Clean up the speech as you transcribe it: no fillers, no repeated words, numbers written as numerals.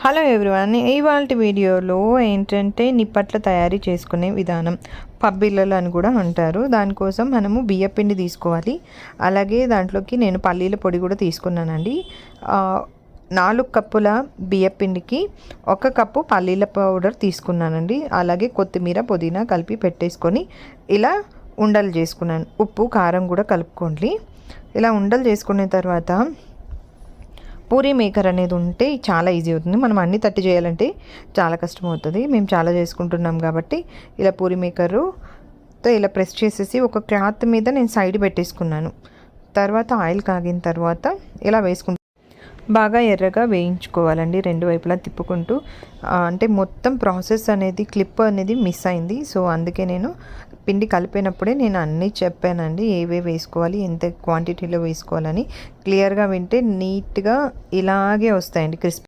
Hello everyone, ఇవాల్టి వీడియోలో ఏంటంటే నిప్పట్ల తయారీ చేసుకునే విధానం. పబ్బిళ్ళలు అని కూడా అంటారు. దానికోసం మనము బియ్యపిండి తీసుకోవాలి. అలాగే దాంట్లోకి నేను పల్లీల పొడి కూడా తీసుకున్నానండి. 4 కప్పుల బియ్యపిండికి 1 కప్పు పల్లీల పౌడర్ తీసుకున్నానండి. అలాగే కొత్తిమీర పుదీనా కలిపి పెట్టేసుకొని ఇలా ఉండలు చేసుకున్నాను. ఉప్పు కారం కూడా కలుపుకోండి. ఇలా ఉండలు చేసుకున్న తర్వాత పూరీ మేకర్ అనేది ఉంటే చాలా ఈజీ అవుతుంది. మనం అన్నీ తట్టి చేయాలంటే చాలా కష్టం అవుతుంది. మేము చాలా చేసుకుంటున్నాం కాబట్టి ఇలా పూరీ మేకర్తో ఇలా ప్రెస్ చేసేసి ఒక క్లాత్ మీద నేను సైడ్ పెట్టేసుకున్నాను. తర్వాత ఆయిల్ కాగిన తర్వాత ఇలా వేసుకుంటాను. బాగా ఎర్రగా వేయించుకోవాలండి, రెండు వైపులా తిప్పుకుంటూ. అంటే మొత్తం ప్రాసెస్ అనేది క్లిప్ అనేది మిస్ అయింది. సో అందుకే నేను పిండి కలిపినప్పుడే నేను అన్నీ చెప్పానండి, ఏవే వేసుకోవాలి, ఎంత క్వాంటిటీలో వేసుకోవాలని. క్లియర్గా వింటే నీట్గా ఇలాగే వస్తాయండి క్రిస్పీ.